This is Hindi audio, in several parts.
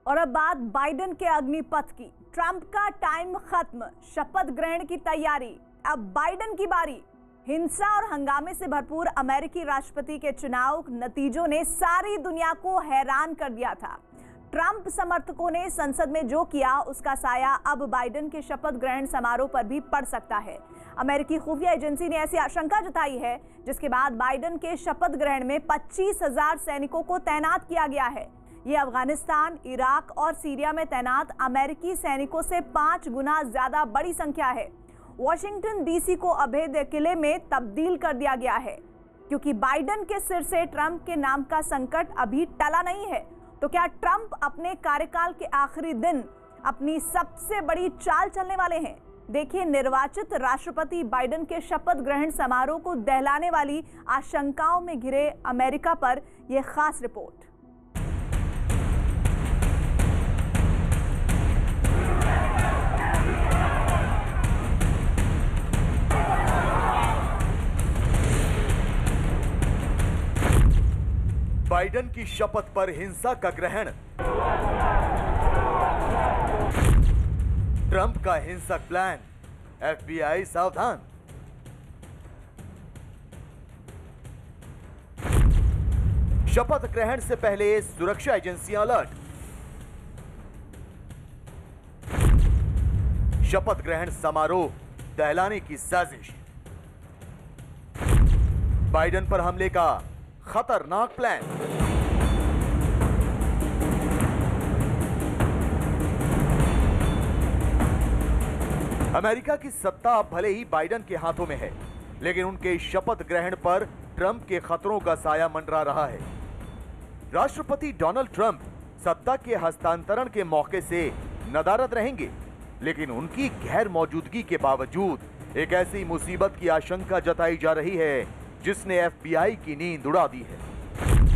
और अब बात बाइडेन के अग्निपथ की। ट्रंप का टाइम खत्म, शपथ ग्रहण की तैयारी, अब बाइडेन की बारी। हिंसा और हंगामे से भरपूर अमेरिकी राष्ट्रपति के चुनाव नतीजों ने सारी दुनिया को हैरान कर दिया था। ट्रंप समर्थकों ने संसद में जो किया उसका साया अब बाइडेन के शपथ ग्रहण समारोह पर भी पड़ सकता है। अमेरिकी खुफिया एजेंसी ने ऐसी आशंका जताई है, जिसके बाद बाइडेन के शपथ ग्रहण में 25,000 सैनिकों को तैनात किया गया है। ये अफगानिस्तान, इराक और सीरिया में तैनात अमेरिकी सैनिकों से 5 गुना ज्यादा बड़ी संख्या है। वॉशिंगटन डीसी को अभेद किले में तब्दील कर दिया गया है, क्योंकि बाइडेन के सिर से ट्रंप के नाम का संकट अभी टला नहीं है। तो क्या ट्रंप अपने कार्यकाल के आखिरी दिन अपनी सबसे बड़ी चाल चलने वाले हैं? देखिए निर्वाचित राष्ट्रपति बाइडेन के शपथ ग्रहण समारोह को दहलाने वाली आशंकाओं में घिरे अमेरिका पर यह खास रिपोर्ट। बाइडेन की शपथ पर हिंसा का ग्रहण, ट्रंप का हिंसक प्लान, एफबीआई सावधान। शपथ ग्रहण से पहले सुरक्षा एजेंसियां अलर्ट। शपथ ग्रहण समारोह दहलाने की साजिश, बाइडेन पर हमले का खतरनाक प्लान। अमेरिका की सत्ता अब भले ही बाइडेन के हाथों में है, लेकिन उनके शपथ ग्रहण पर ट्रंप के खतरों का साया मंडरा रहा है। राष्ट्रपति डोनाल्ड ट्रंप सत्ता के हस्तांतरण के मौके से नदारद रहेंगे, लेकिन उनकी गैर मौजूदगी के बावजूद एक ऐसी मुसीबत की आशंका जताई जा रही है जिसने एफबीआई की नींद उड़ा दी है।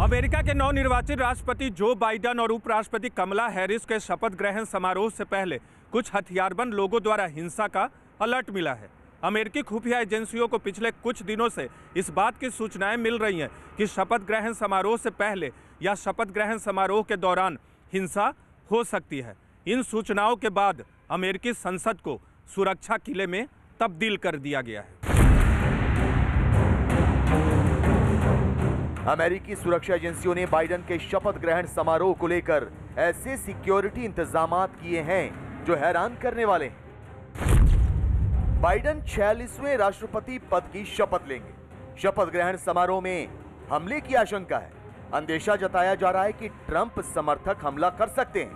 अमेरिका के नवनिर्वाचित राष्ट्रपति जो बाइडेन और उपराष्ट्रपति कमला हैरिस के शपथ ग्रहण समारोह से पहले कुछ हथियारबंद लोगों द्वारा हिंसा का अलर्ट मिला है। अमेरिकी खुफिया एजेंसियों को पिछले कुछ दिनों से इस बात की सूचनाएं मिल रही हैं कि शपथ ग्रहण समारोह से पहले या शपथ ग्रहण समारोह के दौरान हिंसा हो सकती है। इन सूचनाओं के बाद अमेरिकी संसद को सुरक्षा किले में तब्दील कर दिया गया है। अमेरिकी सुरक्षा एजेंसियों ने बाइडेन के शपथ ग्रहण समारोह को लेकर ऐसे सिक्योरिटी इंतजामात किए हैं जो हैरान करने वाले हैं। बाइडेन 46वें राष्ट्रपति पद की शपथ लेंगे। शपथ ग्रहण समारोह में हमले की आशंका है। अंदेशा जताया जा रहा है कि ट्रंप समर्थक हमला कर सकते हैं,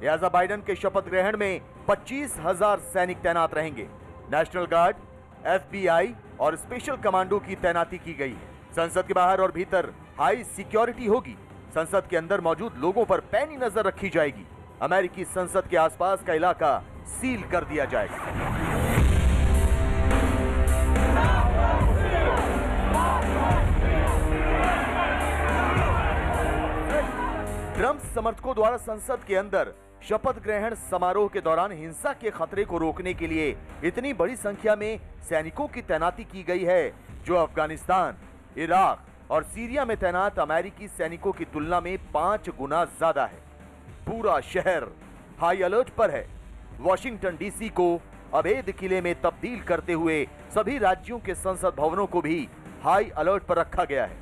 लिहाजा बाइडेन के शपथ ग्रहण में 25,000 सैनिक तैनात रहेंगे। नेशनल गार्ड, एफबीआई और स्पेशल कमांडो की तैनाती की गई है। संसद के बाहर और भीतर हाई सिक्योरिटी होगी। संसद के अंदर मौजूद लोगों पर पैनी नजर रखी जाएगी। अमेरिकी संसद के आसपास का इलाका सील कर दिया जाएगा। ट्रंप समर्थकों द्वारा संसद के अंदर शपथ ग्रहण समारोह के दौरान हिंसा के खतरे को रोकने के लिए इतनी बड़ी संख्या में सैनिकों की तैनाती की गई है, जो अफगानिस्तान, इराक और सीरिया में तैनात अमेरिकी सैनिकों की तुलना में 5 गुना ज्यादा है। पूरा शहर हाई अलर्ट पर है। वॉशिंगटन डीसी को अभेद किले में तब्दील करते हुए सभी राज्यों के संसद भवनों को भी हाई अलर्ट पर रखा गया है।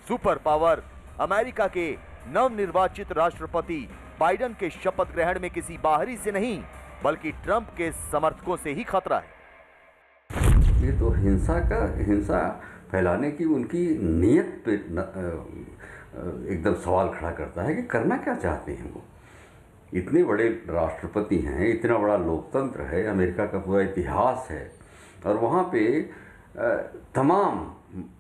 सुपर पावर अमेरिका के नवनिर्वाचित राष्ट्रपति बाइडेन के शपथ ग्रहण में किसी बाहरी से नहीं, बल्कि ट्रंप के समर्थकों से ही खतरा है। ये तो हिंसा फैलाने की उनकी नीयत पे एकदम सवाल खड़ा करता है कि करना क्या चाहते हैं वो। इतने बड़े राष्ट्रपति हैं, इतना बड़ा लोकतंत्र है, अमेरिका का पूरा इतिहास है, और वहाँ पे तमाम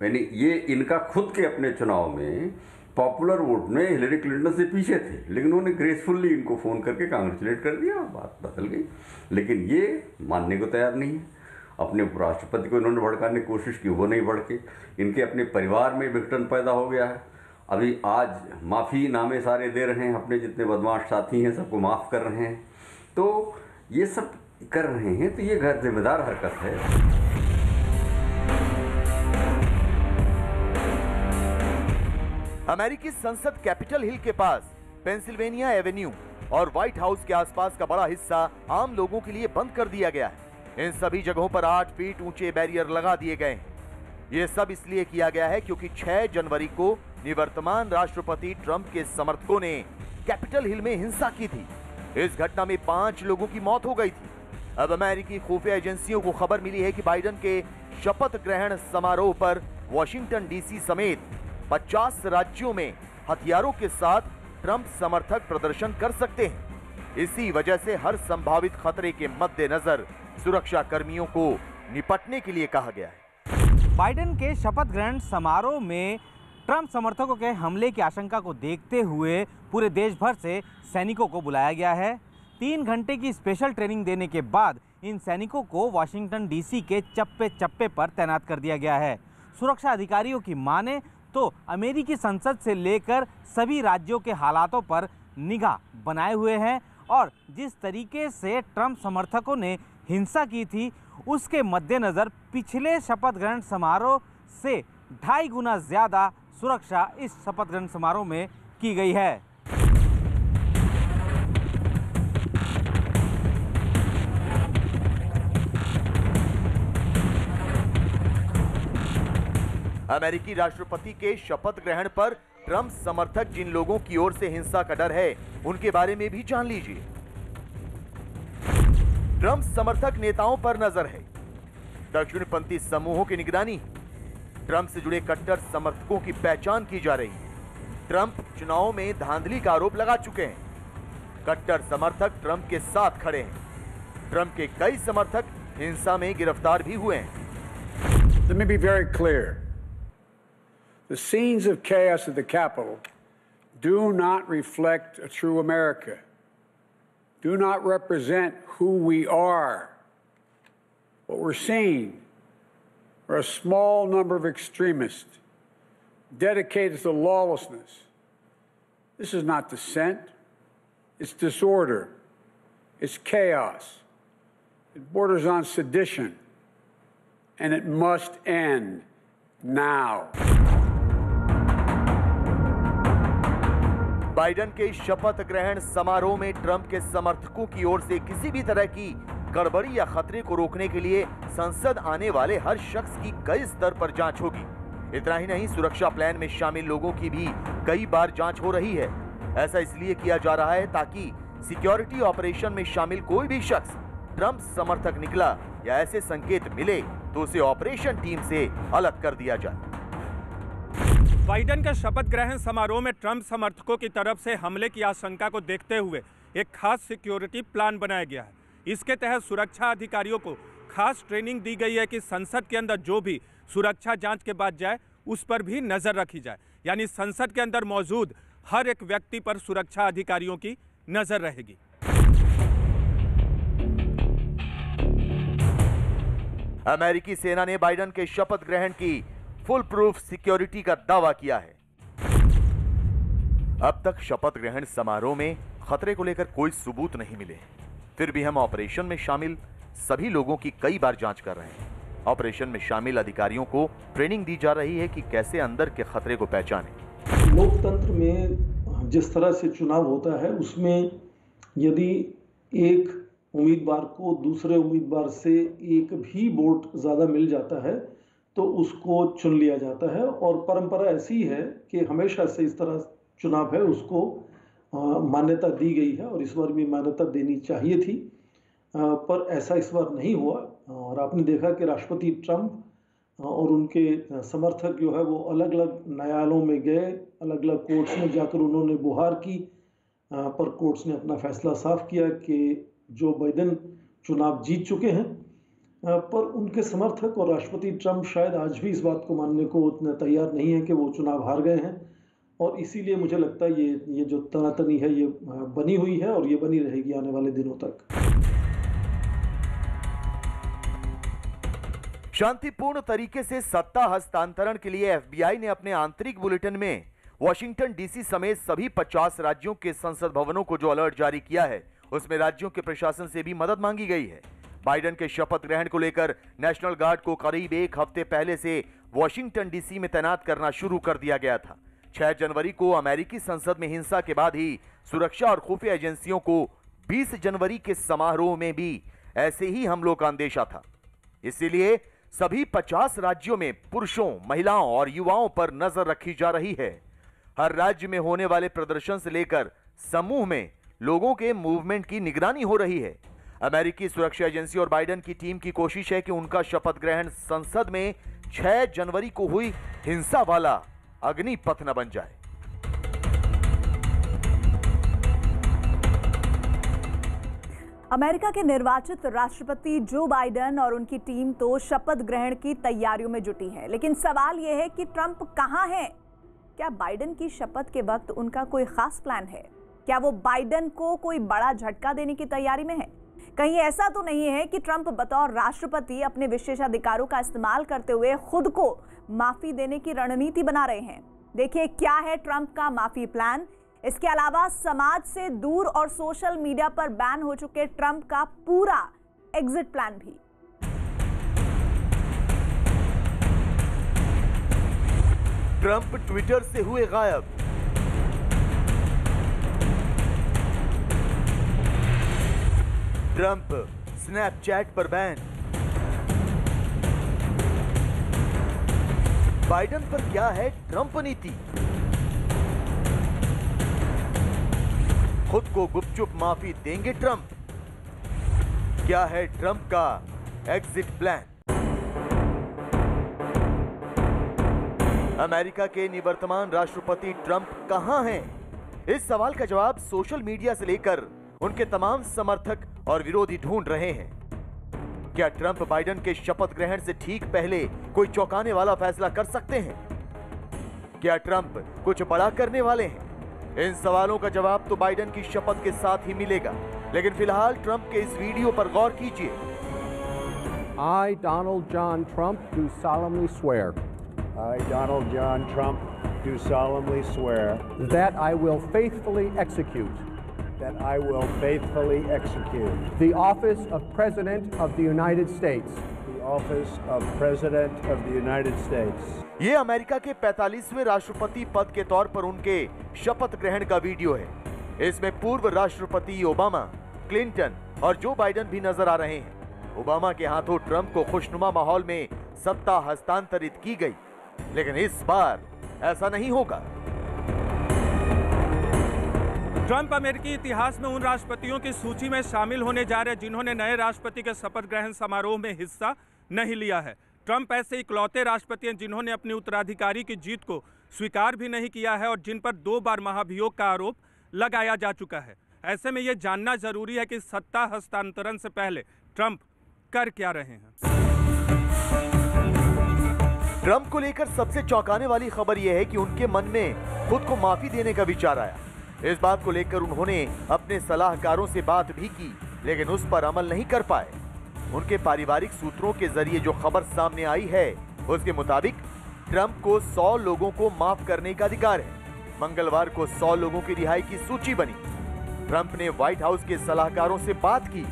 यानी ये इनका खुद के अपने चुनाव में पॉपुलर वोट में हिलरी क्लिंटन से पीछे थे, लेकिन उन्होंने ग्रेसफुल्ली इनको फ़ोन करके कांग्रेचुलेट कर दिया, बात बदल गई। लेकिन ये मानने को तैयार नहीं है। अपने राष्ट्रपति को इन्होंने भड़काने की कोशिश की, वो नहीं भड़के। इनके अपने परिवार में विघटन पैदा हो गया है। अभी आज माफ़ी नामे सारे दे रहे हैं, अपने जितने बदमाश साथी हैं सबको माफ़ कर रहे हैं। तो ये सब कर रहे हैं, तो ये गैर जिम्मेदार हरकत है। अमेरिकी संसद कैपिटल हिल के पास पेंसिल्वेनिया एवेन्यू और व्हाइट हाउस के आसपास का बड़ा हिस्सा आम लोगों के लिए बंद कर दिया गया है। इन सभी जगहों पर 8 फीट ऊंचे बैरियर लगा दिए गए हैं। ये सब इसलिए किया गया है क्योंकि 6 जनवरी को निवर्तमान राष्ट्रपति ट्रंप के समर्थकों ने कैपिटल हिल में हिंसा की थी। इस घटना में 5 लोगों की मौत हो गई थी। अब अमेरिकी खुफिया एजेंसियों को खबर मिली है कि बाइडेन के शपथ ग्रहण समारोह पर वॉशिंगटन डीसी समेत 50 राज्यों में हथियारों के साथ ट्रंप समर्थक प्रदर्शन कर सकते हैं। इसी वजह से हर संभावित खतरे के मद्देनजर सुरक्षा कर्मियों को निपटने के लिए कहा गया है। बाइडेन के शपथ ग्रहण समारोह में ट्रंप समर्थकों के हमले की आशंका को देखते हुए पूरे देश भर से सैनिकों को बुलाया गया है। 3 घंटे की स्पेशल ट्रेनिंग देने के बाद इन सैनिकों को वाशिंगटन डीसी के चप्पे चप्पे पर तैनात कर दिया गया है। सुरक्षा अधिकारियों की माने तो अमेरिकी संसद से लेकर सभी राज्यों के हालातों पर निगाह बनाए हुए हैं और जिस तरीके से ट्रंप समर्थकों ने हिंसा की थी उसके मद्देनज़र पिछले शपथ ग्रहण समारोह से 2.5 गुना ज़्यादा सुरक्षा इस शपथ ग्रहण समारोह में की गई है। अमेरिकी राष्ट्रपति के शपथ ग्रहण पर ट्रंप समर्थक जिन लोगों की ओर से हिंसा का डर है उनके बारे में भी जान लीजिए। ट्रंप समर्थक नेताओं पर नजर है। दक्षिणपंथी समूहों की निगरानी। ट्रंप से जुड़े कट्टर समर्थकों की पहचान की जा रही है। ट्रंप चुनाव में धांधली का आरोप लगा चुके हैं। कट्टर समर्थक ट्रंप के साथ खड़े हैं। ट्रंप के कई समर्थक हिंसा में गिरफ्तार भी हुए हैं। Let me be very clear. The scenes of chaos at the Capitol do not reflect a true America, do not represent who we are. What we're seeing are a small number of extremists dedicated to lawlessness. This is not dissent, it's disorder, it's chaos, it borders on sedition, and it must end now. Biden के शपथ ग्रहण समारोह में ट्रंप के समर्थकों की ओर से किसी भी तरह की गड़बड़ी या खतरे को रोकने के लिए संसद आने वाले हर शख्स की कई स्तर पर जांच होगी। इतना ही नहीं, सुरक्षा प्लान में शामिल लोगों की भी कई बार जांच हो रही है। ऐसा इसलिए किया जा रहा है ताकि सिक्योरिटी ऑपरेशन में शामिल कोई भी शख्स ट्रंप समर्थक निकला या ऐसे संकेत मिले तो उसे ऑपरेशन टीम से अलग कर दिया जाए। बाइडेन के शपथ ग्रहण समारोह में ट्रंप समर्थकों की तरफ से हमले की आशंका को देखते हुए एक खास सिक्योरिटी प्लान बनाया गया है। इसके तहत सुरक्षा अधिकारियों को खास ट्रेनिंग दी गई है कि संसद के अंदर जो भी सुरक्षा जांच के बाद जाए उस पर भी नजर रखी जाए। यानी संसद के अंदर मौजूद हर एक व्यक्ति पर सुरक्षा अधिकारियों की नजर रहेगी। अमेरिकी सेना ने बाइडेन के शपथ ग्रहण की फुल प्रूफ सिक्योरिटी का दावा किया है। अब तक शपथ ग्रहण समारोह में खतरे को लेकर कोई सबूत नहीं मिले, फिर भी हम ऑपरेशन में शामिल सभी लोगों की कई बार जांच कर रहे हैं। ऑपरेशन में शामिल अधिकारियों को ट्रेनिंग दी जा रही है कि कैसे अंदर के खतरे को पहचानें। लोकतंत्र में जिस तरह से चुनाव होता है उसमें यदि एक उम्मीदवार को दूसरे उम्मीदवार से एक भी वोट ज़्यादा मिल जाता है तो उसको चुन लिया जाता है और परंपरा ऐसी है कि हमेशा से इस तरह चुनाव है उसको मान्यता दी गई है और इस बार भी मान्यता देनी चाहिए थी, पर ऐसा इस बार नहीं हुआ। और आपने देखा कि राष्ट्रपति ट्रंप और उनके समर्थक जो है वो अलग अलग न्यायालयों में गए, अलग अलग कोर्ट्स में जाकर उन्होंने गुहार की, पर कोर्ट्स ने अपना फैसला साफ किया कि जो बाइडेन चुनाव जीत चुके हैं। पर उनके समर्थक और राष्ट्रपति ट्रंप शायद आज भी इस बात को मानने को उतना तैयार नहीं है कि वो चुनाव हार गए हैं और इसीलिए मुझे लगता है ये जो तनातनी है ये बनी हुई है और ये बनी रहेगी आने वाले दिनों तक। शांतिपूर्ण तरीके से सत्ता हस्तांतरण के लिए एफबीआई ने अपने आंतरिक बुलेटिन में वॉशिंगटन डीसी समेत सभी 50 राज्यों के संसद भवनों को जो अलर्ट जारी किया है उसमें राज्यों के प्रशासन से भी मदद मांगी गई है। बाइडेन के शपथ ग्रहण को लेकर नेशनल गार्ड को करीब 1 हफ्ते पहले से वॉशिंगटन डीसी में तैनात करना शुरू कर दिया गया था। 6 जनवरी को अमेरिकी संसद में हिंसा के बाद ही सुरक्षा और खुफिया एजेंसियों को 20 जनवरी के समारोह में भी ऐसे ही हमलों का अंदेशा था। इसीलिए सभी 50 राज्यों में पुरुषों, महिलाओं और युवाओं पर नजर रखी जा रही है। हर राज्य में होने वाले प्रदर्शन से लेकर समूह में लोगों के मूवमेंट की निगरानी हो रही है। अमेरिकी सुरक्षा एजेंसी और बाइडेन की टीम की कोशिश है कि उनका शपथ ग्रहण संसद में 6 जनवरी को हुई हिंसा वाला अग्निपथ न बन जाए। अमेरिका के निर्वाचित राष्ट्रपति जो बाइडेन और उनकी टीम तो शपथ ग्रहण की तैयारियों में जुटी है, लेकिन सवाल यह है कि ट्रंप कहां हैं? क्या बाइडेन की शपथ के वक्त उनका कोई खास प्लान है? क्या वो बाइडेन को कोई बड़ा झटका देने की तैयारी में है? कहीं ऐसा तो नहीं है कि ट्रंप बतौर राष्ट्रपति अपने विशेषाधिकारों का इस्तेमाल करते हुए खुद को माफी देने की रणनीति बना रहे हैं? देखिए क्या है ट्रंप का माफी प्लान। इसके अलावा समाज से दूर और सोशल मीडिया पर बैन हो चुके ट्रंप का पूरा एग्जिट प्लान भी। ट्रंप ट्विटर से हुए गायब। ट्रंप स्नैपचैट पर बैन। बाइडेन पर क्या है ट्रंप नीति? खुद को गुपचुप माफी देंगे ट्रंप? क्या है ट्रंप का एग्जिट प्लान? अमेरिका के निवर्तमान राष्ट्रपति ट्रंप कहां हैं? इस सवाल का जवाब सोशल मीडिया से लेकर उनके तमाम समर्थक और विरोधी ढूंढ रहे हैं। क्या ट्रंप बाइडेन के शपथ ग्रहण से ठीक पहले कोई चौंकाने वाला फैसला कर सकते हैं? क्या ट्रंप कुछ बड़ा करने वाले हैं? इन सवालों का जवाब तो बाइडेन की शपथ के साथ ही मिलेगा, लेकिन फिलहाल ट्रंप के इस वीडियो पर गौर कीजिए। I, Donald John Trump, do solemnly swear. I, Donald John Trump, do solemnly swear. That I will faithfully execute. That I will faithfully execute. The office of President of the United States. The office of President of the United States. ये अमेरिका के 45वें राष्ट्रपति पद के तौर पर उनके शपथ ग्रहण का वीडियो है। इसमें पूर्व राष्ट्रपति ओबामा, क्लिंटन और जो बाइडेन भी नजर आ रहे हैं। ओबामा के हाथों ट्रंप को खुशनुमा माहौल में सत्ता हस्तांतरित की गई, लेकिन इस बार ऐसा नहीं होगा। ट्रंप अमेरिकी इतिहास में उन राष्ट्रपतियों की सूची में शामिल होने जा रहे जिन्होंने नए राष्ट्रपति के शपथ ग्रहण समारोह में हिस्सा नहीं लिया है। ट्रंप ऐसे इकलौते राष्ट्रपति हैं जिन्होंने अपनी उत्तराधिकारी की जीत को स्वीकार भी नहीं किया है और जिन पर 2 बार महाभियोग का आरोप लगाया जा चुका है। ऐसे में यह जानना जरूरी है कि सत्ता हस्तांतरण से पहले ट्रंप कर क्या रहे हैं। ट्रंप को लेकर सबसे चौंकाने वाली खबर यह है कि उनके मन में खुद को माफी देने का विचार आया। इस बात को लेकर उन्होंने अपने सलाहकारों से बात भी की, लेकिन उस पर अमल नहीं कर पाए। उनके पारिवारिक सूत्रों के जरिए जो खबर सामने आई है, उसके मुताबिक ट्रंप को 100 लोगों को माफ करने का अधिकार है। मंगलवार को 100 लोगों की रिहाई की सूची बनी। ट्रंप ने व्हाइट हाउस के सलाहकारों से बात की।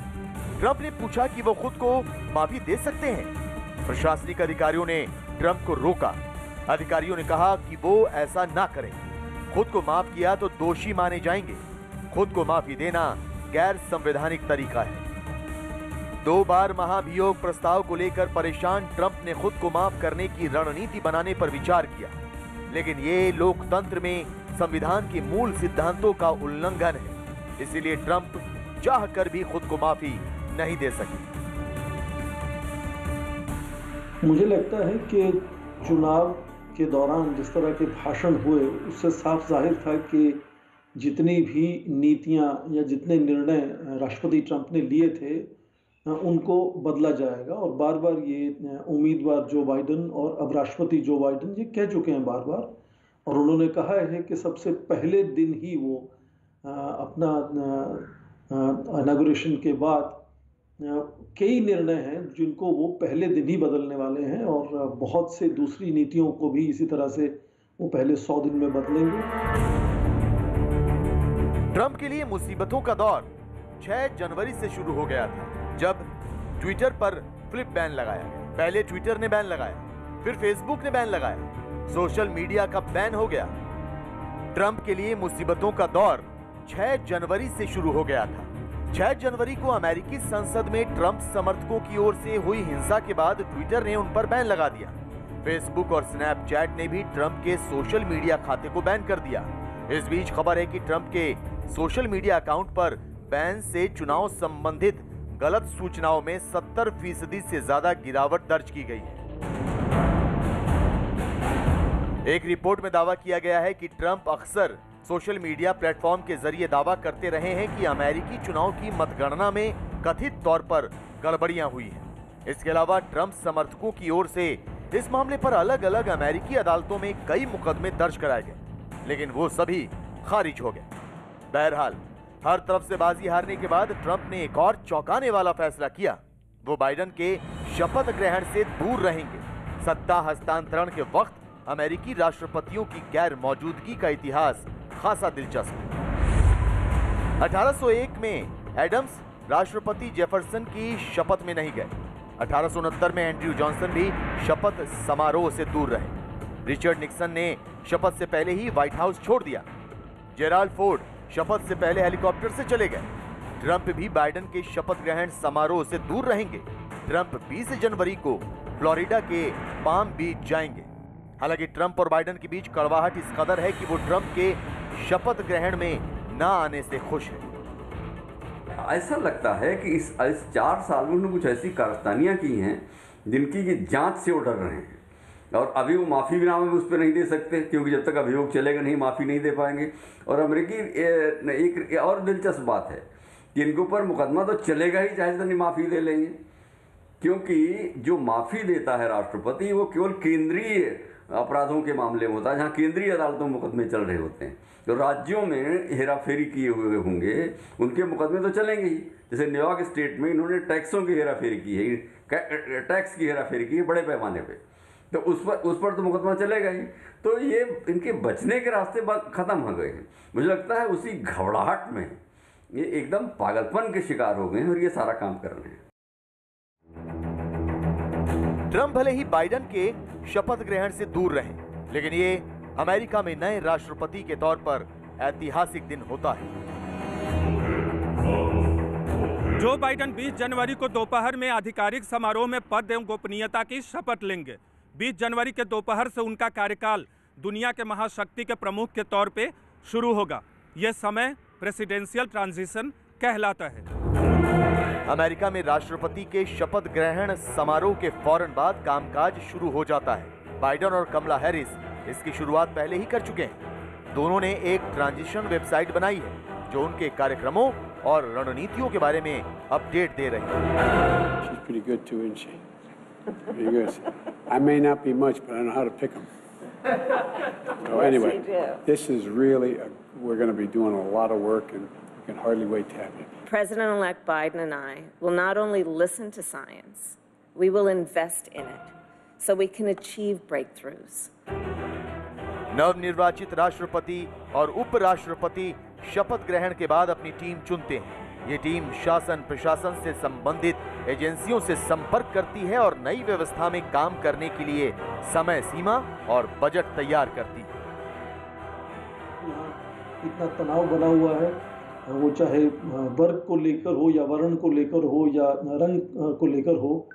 ट्रंप ने पूछा कि वो खुद को माफी दे सकते हैं। प्रशासनिक अधिकारियों ने ट्रंप को रोका। अधिकारियों ने कहा कि वो ऐसा ना करें। खुद को माफ किया तो दोषी माने जाएंगे। खुद को माफी देना गैर संवैधानिक तरीका है। 2 बार महाभियोग प्रस्ताव को लेकर परेशान ट्रंप ने खुद को माफ करने की रणनीति बनाने पर विचार किया, लेकिन ये लोकतंत्र में संविधान के मूल सिद्धांतों का उल्लंघन है। इसीलिए ट्रंप चाहकर भी खुद को माफी नहीं दे सके। मुझे लगता है कि चुनाव के दौरान जिस तरह के भाषण हुए, उससे साफ जाहिर था कि जितनी भी नीतियां या जितने निर्णय राष्ट्रपति ट्रंप ने लिए थे उनको बदला जाएगा। और बार बार ये उम्मीदवार जो बाइडेन और अब राष्ट्रपति जो बाइडेन ये कह चुके हैं बार बार, और उन्होंने कहा है कि सबसे पहले दिन ही वो अपना इनॉग्रेशन के बाद कई निर्णय हैं जिनको वो पहले दिन ही बदलने वाले हैं, और बहुत से दूसरी नीतियों को भी इसी तरह से वो पहले 100 दिन में बदलेंगे। ट्रंप के लिए मुसीबतों का दौर 6 जनवरी से शुरू हो गया था, जब ट्विटर पर फ्लिप बैन लगाया गया। पहले ट्विटर ने बैन लगाया, फिर फेसबुक ने बैन लगाया, सोशल मीडिया का बैन हो गया। ट्रंप के लिए मुसीबतों का दौर 6 जनवरी से शुरू हो गया था। 6 जनवरी को अमेरिकी संसद में ट्रंप समर्थकों की ओर से हुई हिंसा के बाद ट्विटर ने उन पर बैन लगा दिया। फेसबुक और स्नैपचैट ने भी ट्रंप के सोशल मीडिया खाते को बैन कर दिया। इस बीच खबर है कि ट्रंप के सोशल मीडिया अकाउंट पर बैन से चुनाव संबंधित गलत सूचनाओं में 70% से ज्यादा गिरावट दर्ज की गई है। एक रिपोर्ट में दावा किया गया है कि ट्रंप अक्सर सोशल मीडिया प्लेटफॉर्म के जरिए दावा करते रहे हैं कि अमेरिकी चुनाव की मतगणना में कथित तौर पर गड़बड़ियां हुई हैं। इसके अलावा ट्रंप समर्थकों की ओर से इस मामले पर अलग अलग अमेरिकी अदालतों में कई मुकदमे दर्ज कराए गए, लेकिन वो सभी खारिज हो गए। बहरहाल हर तरफ से बाजी हारने के बाद ट्रंप ने एक और चौंकाने वाला फैसला किया। वो बाइडेन के शपथ ग्रहण से दूर रहेंगे। सत्ता हस्तांतरण के वक्त अमेरिकी राष्ट्रपतियों की गैर मौजूदगी का इतिहास खासा दिलचस्प है। 1801 में एडम्स राष्ट्रपति जेफरसन की शपथ में नहीं गए। 1869 में एंड्रयू जॉनसन भी शपथ समारोह से दूर रहे। रिचर्ड निक्सन ने शपथ से पहले ही व्हाइट हाउस छोड़ दिया। जेराल्ड फोर्ड शपथ से पहले हेलीकॉप्टर से चले गए। ट्रंप भी बाइडेन के शपथ ग्रहण समारोह से दूर रहेंगे। ट्रंप 20 जनवरी को फ्लोरिडा के पाम बीच जाएंगे। हालांकि ट्रंप और बाइडेन के बीच कड़वाहट इस कदर है कि वो ट्रंप के शपथ ग्रहण में ना आने से खुश है। ऐसा लगता है कि इस 4 साल में उन्होंने कुछ ऐसी कारस्तानियां की हैं जिनकी कि जांच से वो डर रहे हैं, और अभी वो माफ़ी भी नाम उस पर नहीं दे सकते, क्योंकि जब तक अभियोग चलेगा नहीं माफ़ी नहीं दे पाएंगे। और अमेरिकी एक और दिलचस्प बात है कि इनके ऊपर मुकदमा तो चलेगा ही, चाहे तो नहीं माफ़ी दे लेंगे, क्योंकि जो माफ़ी देता है राष्ट्रपति वो केवल केंद्रीय अपराधों के मामले में होता है, जहाँ केंद्रीय अदालतों में मुकदमे चल रहे होते हैं। तो राज्यों में हेराफेरी किए हुए होंगे उनके मुकदमे तो चलेंगे ही। जैसे न्यूयॉर्क स्टेट में इन्होंने टैक्सों की हेराफेरी की है, टैक्स की हेराफेरी की है बड़े पैमाने पे, तो उस पर तो मुकदमा चलेगा ही। तो ये इनके बचने के रास्ते खत्म हो गए हैं। मुझे लगता है उसी घबराहट में ये एकदम पागलपन के शिकार हो गए हैं और ये सारा काम कर रहे हैं। ट्रंप भले ही बाइडेन के शपथ ग्रहण से दूर रहे, लेकिन ये अमेरिका में नए राष्ट्रपति के तौर पर ऐतिहासिक दिन होता है। जो बाइडेन 20 जनवरी को दोपहर में आधिकारिक समारोह में पद एवं गोपनीयता की शपथ लेंगे। 20 जनवरी के दोपहर से उनका कार्यकाल दुनिया के महाशक्ति के प्रमुख के तौर पे शुरू होगा। यह समय प्रेसिडेंशियल ट्रांजिशन कहलाता है। अमेरिका में राष्ट्रपति के शपथ ग्रहण समारोह के फौरन बाद कामकाज शुरू हो जाता है। बाइडेन और कमला हैरिस इसकी शुरुआत पहले ही कर चुके हैं। दोनों ने एक ट्रांजिशन वेबसाइट बनाई है जो उनके कार्यक्रमों और रणनीतियों के बारे में अपडेट दे रही है। She's pretty good too, isn't she? Pretty good. I may not be much, but I know how to pick them. So anyway, this is really we're going to be doing a lot of work, and we can hardly wait to have you. President-elect Biden and I will not only listen to science, we will invest in it so we can achieve breakthroughs. नवनिर्वाचित राष्ट्रपति और उपराष्ट्रपति शपथ ग्रहण के बाद अपनी टीम चुनते हैं। ये टीम शासन प्रशासन से संबंधित एजेंसियों से संपर्क करती है और नई व्यवस्था में काम करने के लिए समय सीमा और बजट तैयार करती है। इतना तनाव बना हुआ है, वो चाहे वर्ग को लेकर हो या वर्ण को लेकर हो या रंग को लेकर हो,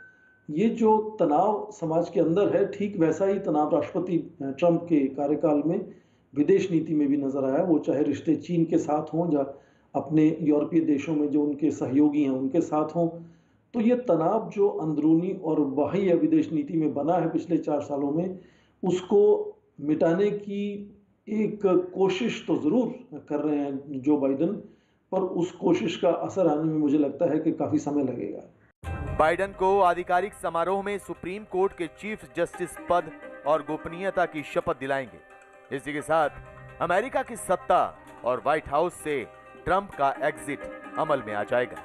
ये जो तनाव समाज के अंदर है ठीक वैसा ही तनाव राष्ट्रपति ट्रंप के कार्यकाल में विदेश नीति में भी नजर आया। वो चाहे रिश्ते चीन के साथ हों या अपने यूरोपीय देशों में जो उनके सहयोगी हैं उनके साथ हों, तो ये तनाव जो अंदरूनी और बाह्य विदेश नीति में बना है पिछले 4 सालों में, उसको मिटाने की एक कोशिश तो ज़रूर कर रहे हैं जो बाइडेन, पर उस कोशिश का असर आने में मुझे लगता है कि काफ़ी समय लगेगा। बाइडेन को आधिकारिक समारोह में सुप्रीम कोर्ट के चीफ जस्टिस पद और गोपनीयता की शपथ दिलाएंगे। इसी के साथ अमेरिका की सत्ता और व्हाइट हाउस से ट्रंप का एग्जिट अमल में आ जाएगा।